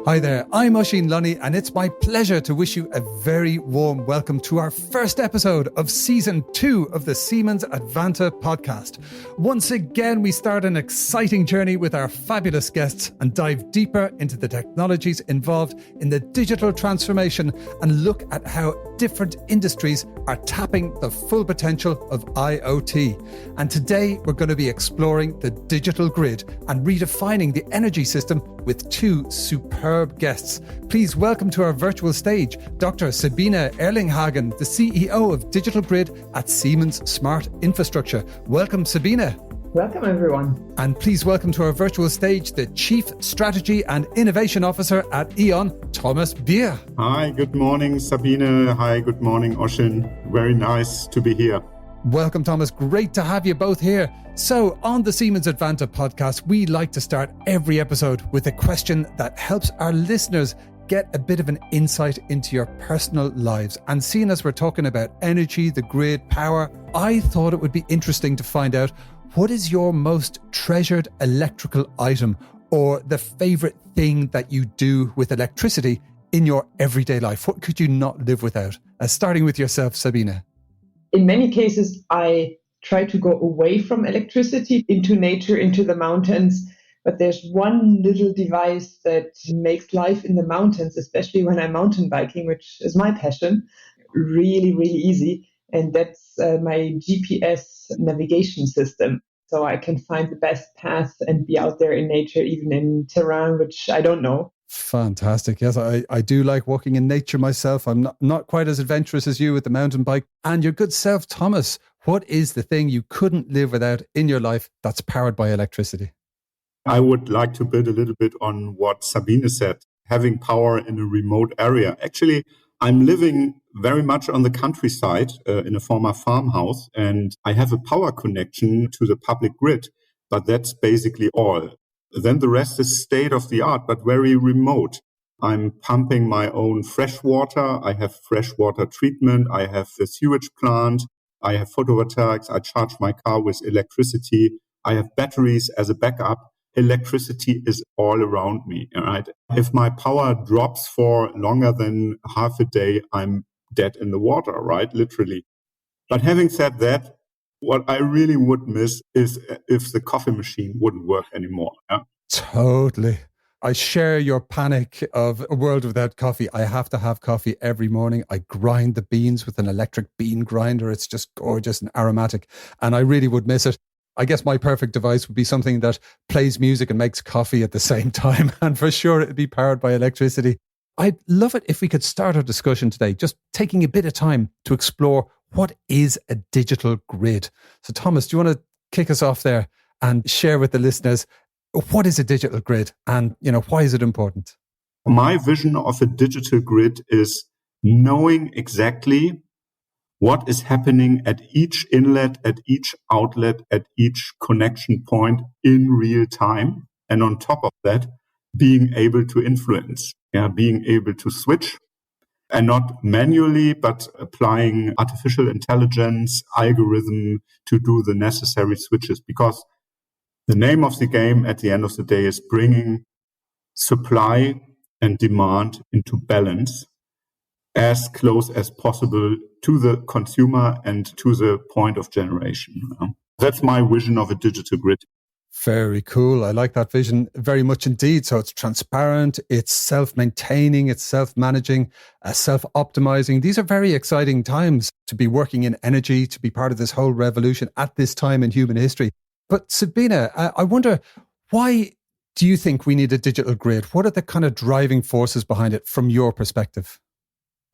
Hi there, I'm Oisín Lunny, and it's my pleasure to wish you a very warm welcome to our first episode of Season 2 of the Siemens Advanta podcast. Once again, we start an exciting journey with our fabulous guests and dive deeper into the technologies involved in the digital transformation and look at how different industries are tapping the full potential of IoT. And today, we're going to be exploring the digital grid and redefining the energy system with two superb guests. Please welcome to our virtual stage Dr. Sabine Erlinghagen, the CEO of Digital Grid at Siemens Smart Infrastructure. Welcome, Sabine. Welcome, everyone. And please welcome to our virtual stage the Chief Strategy and Innovation Officer at E.ON, Thomas Birr. Hi, good morning, Sabine. Hi, good morning, Oisín. Very nice to be here. Welcome, Thomas. Great to have you both here. So, on the Siemens Advanta podcast, we like to start every episode with a question that helps our listeners get a bit of an insight into your personal lives. And seeing as we're talking about energy, the grid, power, I thought it would be interesting to find out, what is your most treasured electrical item or the favorite thing that you do with electricity in your everyday life? What could you not live without? Starting with yourself, Sabine. In many cases, I try to go away from electricity into nature, into the mountains. But there's one little device that makes life in the mountains, especially when I'm mountain biking, which is my passion, really, really easy. And that's my GPS navigation system. So I can find the best path and be out there in nature, even in terrain, which I don't know. Fantastic. Yes, I do like walking in nature myself. I'm not quite as adventurous as you with the mountain bike. And your good self, Thomas, what is the thing you couldn't live without in your life that's powered by electricity? I would like to build a little bit on what Sabine said, having power in a remote area. Actually, I'm living very much on the countryside in a former farmhouse, and I have a power connection to the public grid, but that's basically all. Then the rest is state of the art, but very remote. I'm pumping my own fresh water. I have fresh water treatment. I have a sewage plant. I have photovoltaics. I charge my car with electricity. I have batteries as a backup. Electricity is all around me, right? If my power drops for longer than half a day, I'm dead in the water, right? Literally. But having said that, what I really would miss is if the coffee machine wouldn't work anymore. Yeah? Totally. I share your panic of a world without coffee. I have to have coffee every morning. I grind the beans with an electric bean grinder. It's just gorgeous and aromatic. And I really would miss it. I guess my perfect device would be something that plays music and makes coffee at the same time. And for sure, it'd be powered by electricity. I'd love it if we could start our discussion today, just taking a bit of time to explore what is a digital grid. So Thomas, do you want to kick us off there and share with the listeners, what is a digital grid and, why is it important? My vision of a digital grid is knowing exactly what is happening at each inlet, at each outlet, at each connection point in real time. And on top of that, being able to influence, being able to switch, and not manually, but applying artificial intelligence, algorithm to do the necessary switches. Because the name of the game at the end of the day is bringing supply and demand into balance as close as possible to the consumer and to the point of generation. That's my vision of a digital grid. Very cool. I like that vision very much indeed. So it's transparent, it's self-maintaining, it's self-managing, self-optimizing. These are very exciting times to be working in energy, to be part of this whole revolution at this time in human history. But Sabine, I wonder, why do you think we need a digital grid? What are the kind of driving forces behind it from your perspective?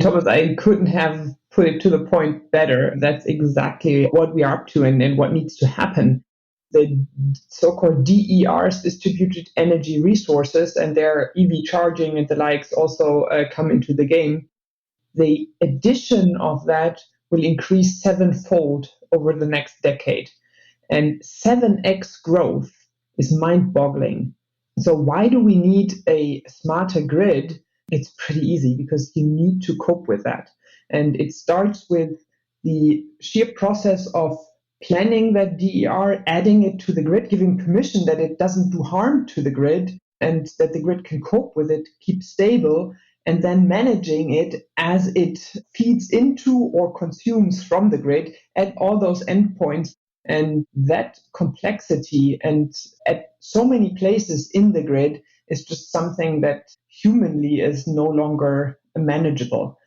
Thomas, I couldn't have put it to the point better. That's exactly what we are up to and what needs to happen. The so-called DERs, distributed energy resources, and their EV charging and the likes also come into the game. The addition of that will increase sevenfold over the next decade. And 7x growth is mind-boggling. So why do we need a smarter grid? It's pretty easy because you need to cope with that. And it starts with the sheer process of planning that DER, adding it to the grid, giving permission that it doesn't do harm to the grid, and that the grid can cope with it, keep stable, and then managing it as it feeds into or consumes from the grid at all those endpoints. And that complexity and at so many places in the grid is just something that humanly is no longer manageable.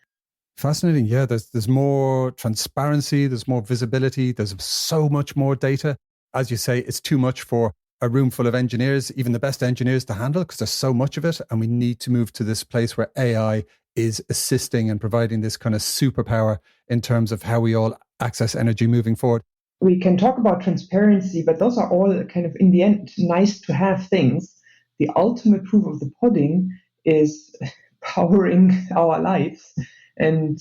Fascinating. Yeah, there's more transparency, there's more visibility, there's so much more data. As you say, it's too much for a room full of engineers, even the best engineers, to handle because there's so much of it. And we need to move to this place where AI is assisting and providing this kind of superpower in terms of how we all access energy moving forward. We can talk about transparency, but those are all kind of, in the end, nice to have things. The ultimate proof of the pudding is powering our lives and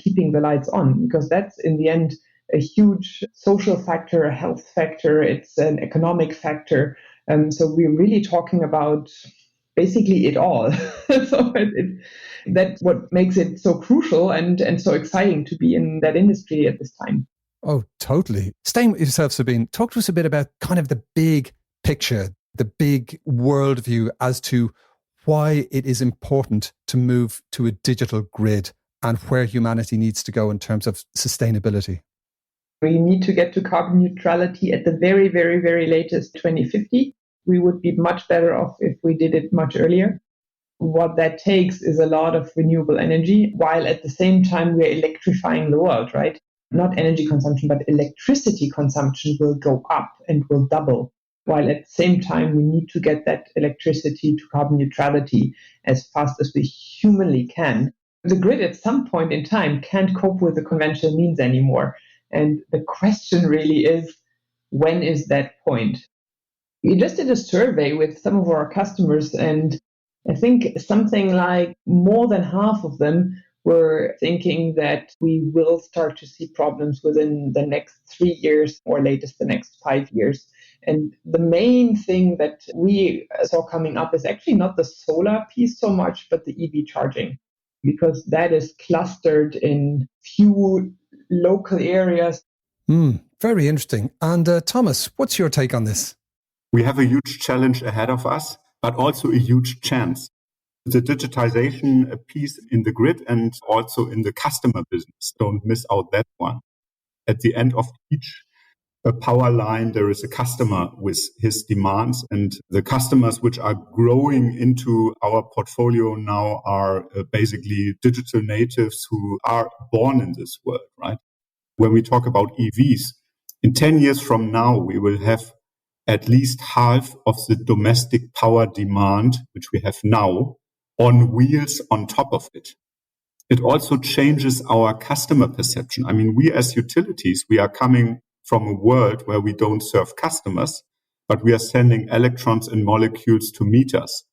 keeping the lights on, because that's in the end a huge social factor, a health factor, it's an economic factor. So we're really talking about basically it all. So that's what makes it so crucial and so exciting to be in that industry at this time. Oh, totally. Staying with yourself, Sabine, talk to us a bit about kind of the big picture, the big worldview as to why it is important to move to a digital grid and where humanity needs to go in terms of sustainability. We need to get to carbon neutrality at the very, very, very latest 2050. We would be much better off if we did it much earlier. What that takes is a lot of renewable energy, while at the same time we're electrifying the world, right? Not energy consumption, but electricity consumption will go up and will double, while at the same time we need to get that electricity to carbon neutrality as fast as we humanly can. The grid at some point in time can't cope with the conventional means anymore. And the question really is, when is that point? We just did a survey with some of our customers, and I think something like more than half of them were thinking that we will start to see problems within the next 3 years or latest the next 5 years. And the main thing that we saw coming up is actually not the solar piece so much, but the EV charging, because that is clustered in few local areas. Very interesting. And Thomas, what's your take on this? We have a huge challenge ahead of us, but also a huge chance. The digitization piece in the grid and also in the customer business. Don't miss out that one. At the end of each power line, there is a customer with his demands, and the customers which are growing into our portfolio now are basically digital natives who are born in this world, right? When we talk about EVs, in 10 years from now, we will have at least half of the domestic power demand, which we have now, on wheels on top of it. It also changes our customer perception. I mean, we as utilities, we are coming from a world where we don't serve customers, but we are sending electrons and molecules to meters.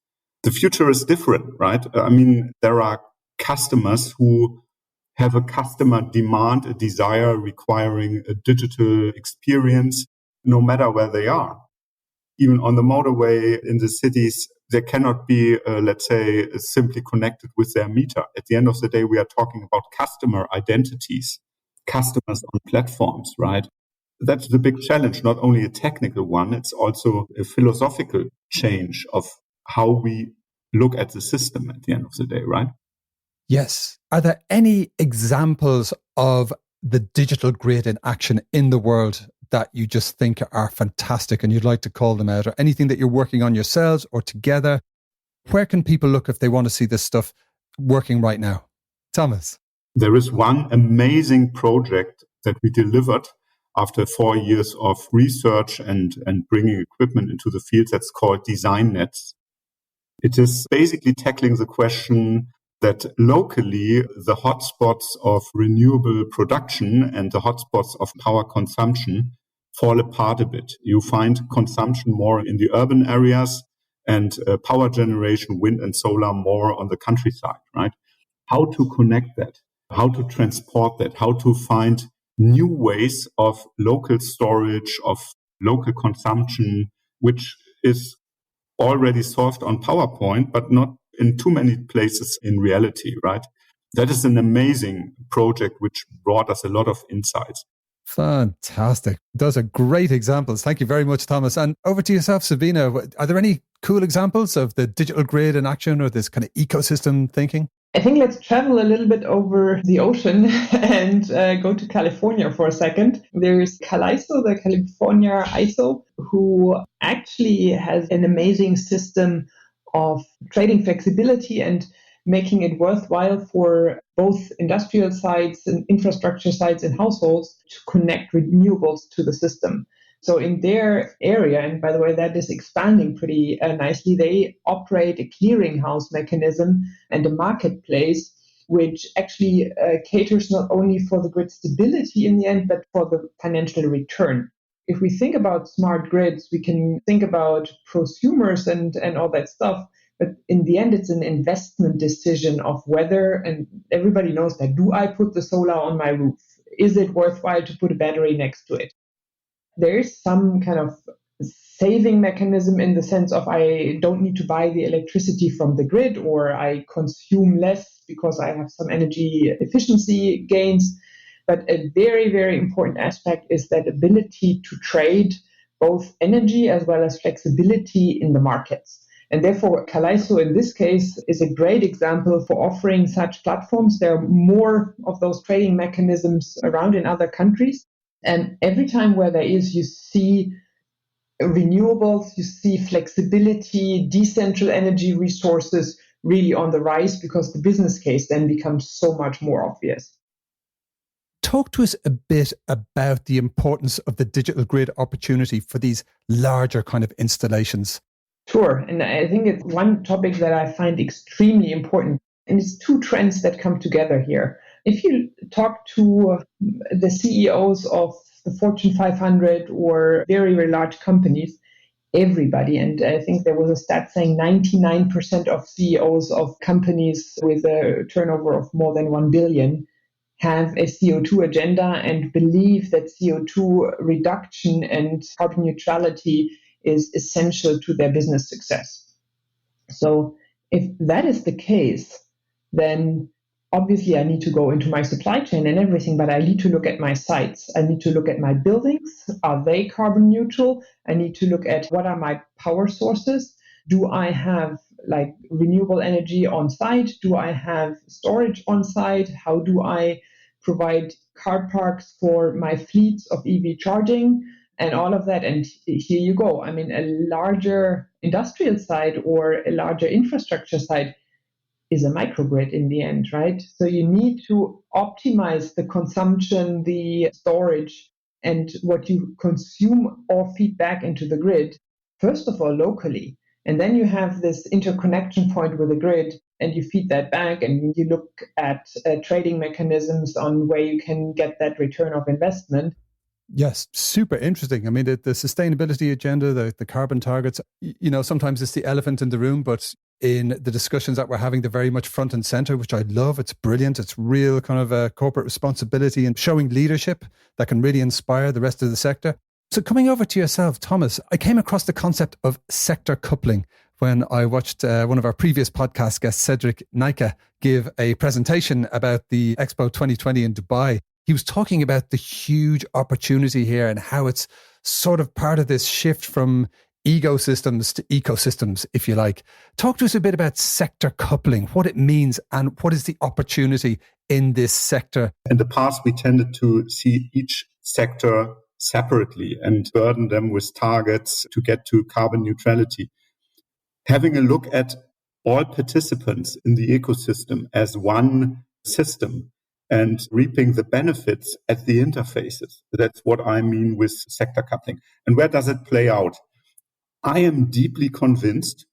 The future is different, right? I mean, there are customers who have a customer demand, a desire requiring a digital experience, no matter where they are. Even on the motorway in the cities, they cannot be, let's say, simply connected with their meter. At the end of the day, we are talking about customer identities, customers on platforms, right? That's the big challenge, not only a technical one, it's also a philosophical change of how we look at the system at the end of the day, right? Yes. Are there any examples of the digital grid in action in the world that you just think are fantastic and you'd like to call them out, or anything that you're working on yourselves or together? Where can people look if they want to see this stuff working right now? Thomas? There is one amazing project that we delivered after 4 years of research and bringing equipment into the field that's called Design Nets. It is basically tackling the question that locally the hotspots of renewable production and the hotspots of power consumption fall apart a bit. You find consumption more in the urban areas and power generation, wind and solar more on the countryside, right? How to connect that, how to transport that, how to find new ways of local storage, of local consumption, which is already solved on PowerPoint, but not in too many places in reality, right? That is an amazing project which brought us a lot of insights. Fantastic. Those are great examples. Thank you very much, Thomas. And over to yourself, Sabina. Are there any cool examples of the digital grid in action or this kind of ecosystem thinking? I think let's travel a little bit over the ocean and go to California for a second. There's CAISO, the California ISO, who actually has an amazing system of trading flexibility and making it worthwhile for both industrial sites and infrastructure sites and households to connect renewables to the system. So in their area, and by the way, that is expanding pretty nicely, they operate a clearinghouse mechanism and a marketplace, which actually caters not only for the grid stability in the end, but for the financial return. If we think about smart grids, we can think about prosumers and all that stuff. But in the end, it's an investment decision of whether, and everybody knows that, do I put the solar on my roof? Is it worthwhile to put a battery next to it? There is some kind of saving mechanism in the sense of I don't need to buy the electricity from the grid, or I consume less because I have some energy efficiency gains. But a very, very important aspect is that ability to trade both energy as well as flexibility in the markets. And therefore, CAISO in this case is a great example for offering such platforms. There are more of those trading mechanisms around in other countries. And every time where there is, you see renewables, you see flexibility, decentral energy resources really on the rise, because the business case then becomes so much more obvious. Talk to us a bit about the importance of the digital grid opportunity for these larger kind of installations. Sure. And I think it's one topic that I find extremely important. And it's two trends that come together here. If you talk to the CEOs of the Fortune 500 or very, very large companies, everybody, and I think there was a stat saying 99% of CEOs of companies with a turnover of more than 1 billion have a CO2 agenda and believe that CO2 reduction and carbon neutrality is essential to their business success. So if that is the case, then obviously I need to go into my supply chain and everything, but I need to look at my sites. I need to look at my buildings. Are they carbon neutral? I need to look at what are my power sources. Do I have like renewable energy on site? Do I have storage on site? How do I provide car parks for my fleets of EV charging and all of that? And here you go. I mean, a larger industrial site or a larger infrastructure site is a microgrid in the end, right? So you need to optimize the consumption, the storage, and what you consume or feed back into the grid, first of all, locally. And then you have this interconnection point with the grid, and you feed that back, and you look at trading mechanisms on where you can get that return of investment. Yes, super interesting. I mean, the sustainability agenda, the carbon targets, sometimes it's the elephant in the room, but in the discussions that we're having, they're very much front and center, which I love. It's brilliant. It's real kind of a corporate responsibility and showing leadership that can really inspire the rest of the sector. So coming over to yourself, Thomas, I came across the concept of sector coupling when I watched one of our previous podcast guests, Cedric Nika, give a presentation about the Expo 2020 in Dubai. He was talking about the huge opportunity here and how it's sort of part of this shift from egosystems to ecosystems, if you like. Talk to us a bit about sector coupling, what it means and what is the opportunity in this sector. In the past, we tended to see each sector separately and burden them with targets to get to carbon neutrality. Having a look at all participants in the ecosystem as one system and reaping the benefits at the interfaces. That's what I mean with sector coupling. And where does it play out? I am deeply convinced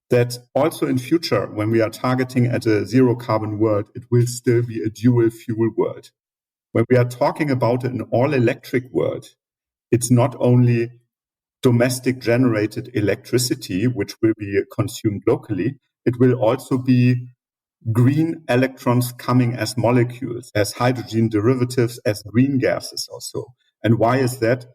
that also in future, when we are targeting at a zero carbon world, it will still be a dual fuel world. When we are talking about an all electric world, it's not only domestic generated electricity, which will be consumed locally, it will also be green electrons coming as molecules, as hydrogen derivatives, as green gases also. And why is that?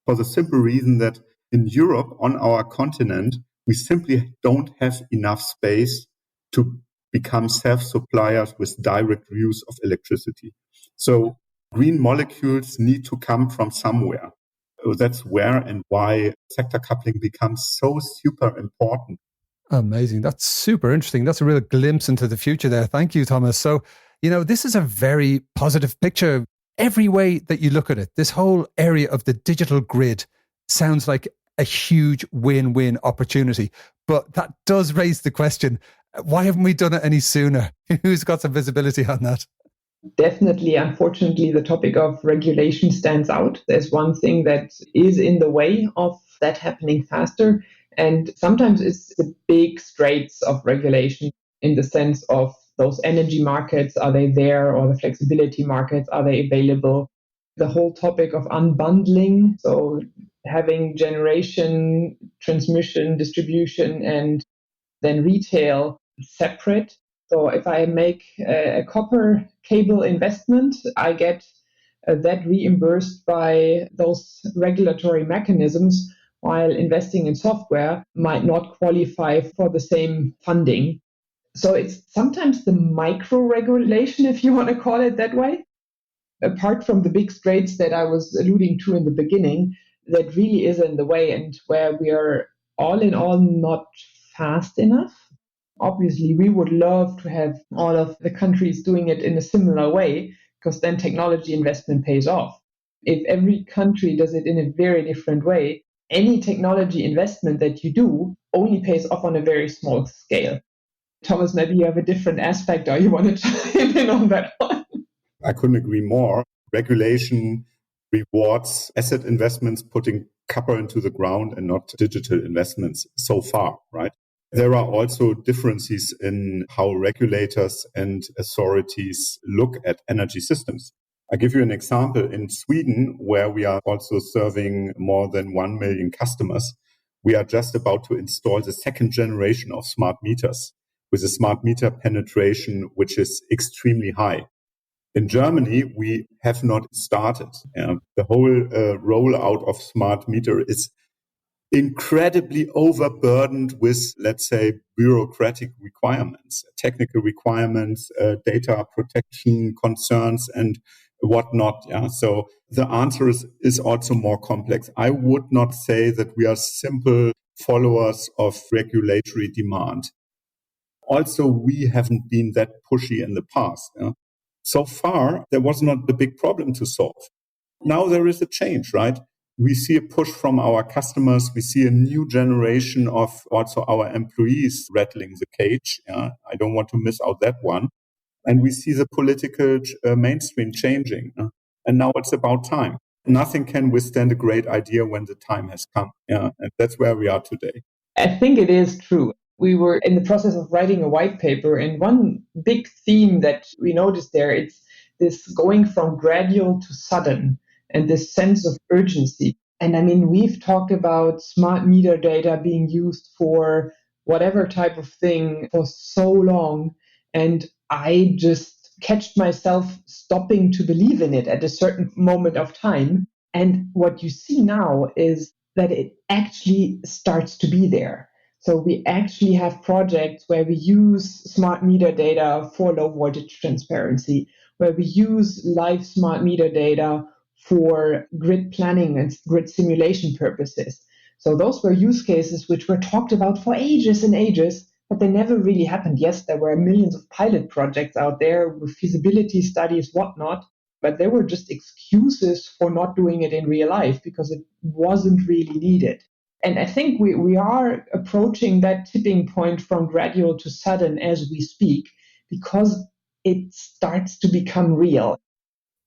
For the simple reason that in Europe, on our continent, we simply don't have enough space to become self-suppliers with direct use of electricity. So green molecules need to come from somewhere. So that's where and why sector coupling becomes so super important. Amazing. That's super interesting. That's a real glimpse into the future there. Thank you, Thomas. So, this is a very positive picture. Every way that you look at it, this whole area of the digital grid sounds like a huge win-win opportunity. But that does raise the question, why haven't we done it any sooner? Who's got some visibility on that? Definitely, unfortunately, the topic of regulation stands out. There's one thing that is in the way of that happening faster. And sometimes it's the big straits of regulation in the sense of those energy markets, are they there? Or the flexibility markets, are they available? The whole topic of unbundling, so having generation, transmission, distribution, and then retail separate. So if I make a copper cable investment, I get that reimbursed by those regulatory mechanisms, while investing in software might not qualify for the same funding. So it's sometimes the micro regulation, if you want to call it that way, apart from the big straits that I was alluding to in the beginning, that really is in the way and where we are all in all not fast enough. Obviously, we would love to have all of the countries doing it in a similar way, because then technology investment pays off. If every country does it in a very different way, any technology investment that you do only pays off on a very small scale. Thomas, maybe you have a different aspect or you want to chime in on that one. I couldn't agree more. Regulation rewards asset investments putting copper into the ground and not digital investments so far, right? There are also differences in how regulators and authorities look at energy systems. I give you an example. In Sweden, where we are also serving more than 1 million customers, we are just about to install the second generation of smart meters with a smart meter penetration which is extremely high. In Germany, we have not started. The whole rollout of smart meter is incredibly overburdened with, let's say, bureaucratic requirements, technical requirements, data protection concerns, and whatnot. Yeah? So the answer is also more complex. I would not say that we are simple followers of regulatory demand. Also, we haven't been that pushy in the past. Yeah? So far, there was not the big problem to solve. Now there is a change, right? We see a push from our customers. We see a new generation of also our employees rattling the cage. Yeah? I don't want to miss out that one. And we see the political mainstream changing. And now it's about time. Nothing can withstand a great idea when the time has come. Yeah? And that's where we are today. I think it is true. We were in the process of writing a white paper, and one big theme that we noticed there, it's this going from gradual to sudden and this sense of urgency. And I mean, we've talked about smart meter data being used for whatever type of thing for so long. And I just catched myself stopping to believe in it at a certain moment of time. And what you see now is that it actually starts to be there. So we actually have projects where we use smart meter data for low voltage transparency, where we use live smart meter data for grid planning and grid simulation purposes. So those were use cases which were talked about for ages and ages, but they never really happened. Yes, there were millions of pilot projects out there with feasibility studies, whatnot, but they were just excuses for not doing it in real life because it wasn't really needed. And I think we are approaching that tipping point from gradual to sudden as we speak, because it starts to become real.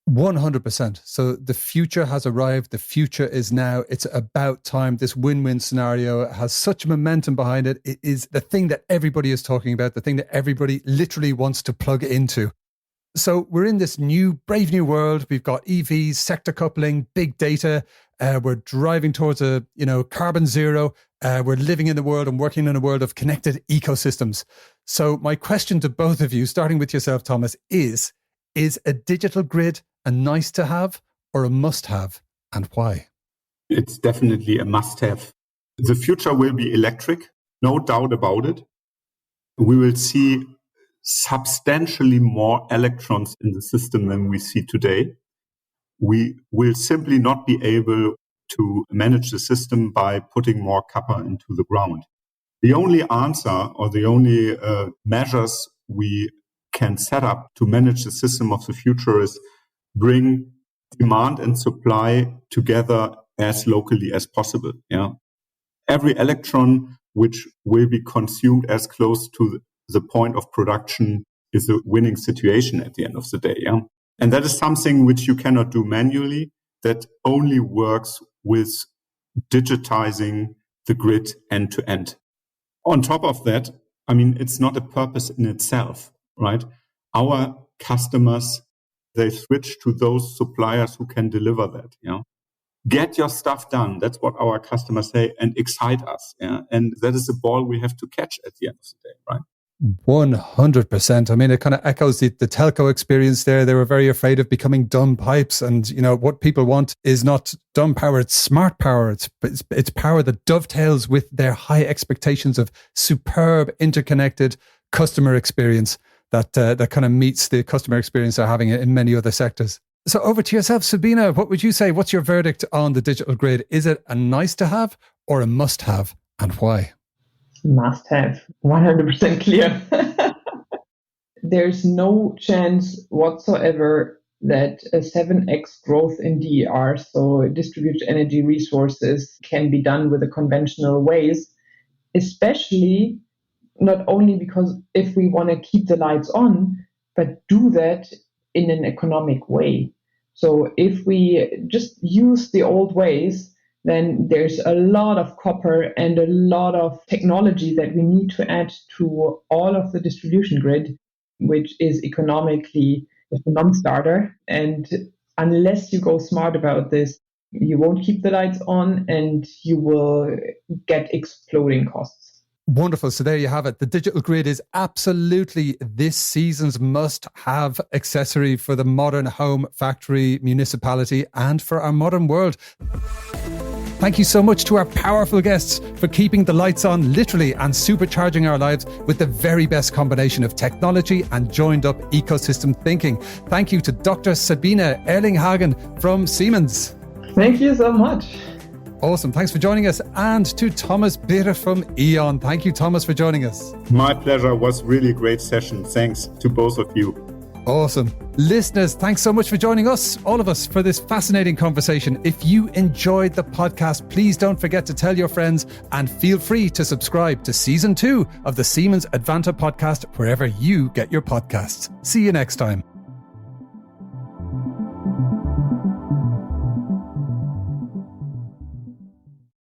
100%. So the future has arrived. The future is now. It's about time. This win-win scenario has such momentum behind it. It is the thing that everybody is talking about, the thing that everybody literally wants to plug into. So we're in this brave new world. We've got EVs, sector coupling, big data. We're driving towards a carbon zero. We're living in the world and working in a world of connected ecosystems. So my question to both of you, starting with yourself, Thomas, is a digital grid a nice to have or a must have, and why? It's definitely a must have. The future will be electric, no doubt about it. We will see substantially more electrons in the system than we see today. we will simply not be able to manage the system by putting more copper into the ground. The only answer or the only measures we can set up to manage the system of the future is bring demand and supply together as locally as possible. Yeah, every electron which will be consumed as close to the point of production is a winning situation at the end of the day. Yeah, and that is something which you cannot do manually. That only works with digitizing the grid end to end. On top of that, I mean, it's not a purpose in itself, right? Our customers, they switch to those suppliers who can deliver that. Get your stuff done. That's what our customers say, and excite us. Yeah? And that is the ball we have to catch at the end of the day, right? 100%. I mean, it kind of echoes the telco experience there. They were very afraid of becoming dumb pipes. And, what people want is not dumb power, it's smart power. It's power that dovetails with their high expectations of superb, interconnected customer experience that kind of meets the customer experience they're having in many other sectors. So over to yourself, Sabine. What would you say? What's your verdict on the digital grid? Is it a nice to have or a must have, and why? Must have, 100% clear. There's no chance whatsoever that a 7x growth in DER, so distributed energy resources, can be done with the conventional ways, especially not only because if we want to keep the lights on, but do that in an economic way. So if we just use the old ways, then there's a lot of copper and a lot of technology that we need to add to all of the distribution grid, which is economically a non-starter. And unless you go smart about this, you won't keep the lights on and you will get exploding costs. Wonderful. So there you have it. The digital grid is absolutely this season's must-have accessory for the modern home, factory, municipality, and for our modern world. Thank you so much to our powerful guests for keeping the lights on literally and supercharging our lives with the very best combination of technology and joined up ecosystem thinking. Thank you to Dr. Sabine Erlinghagen from Siemens. Thank you so much. Awesome. Thanks for joining us. And to Thomas Birr from E.ON. Thank you, Thomas, for joining us. My pleasure. It was really a great session. Thanks to both of you. Awesome. Listeners, thanks so much for joining us, all of us, for this fascinating conversation. If you enjoyed the podcast, please don't forget to tell your friends and feel free to subscribe to Season 2 of the Siemens Advanta podcast wherever you get your podcasts. See you next time.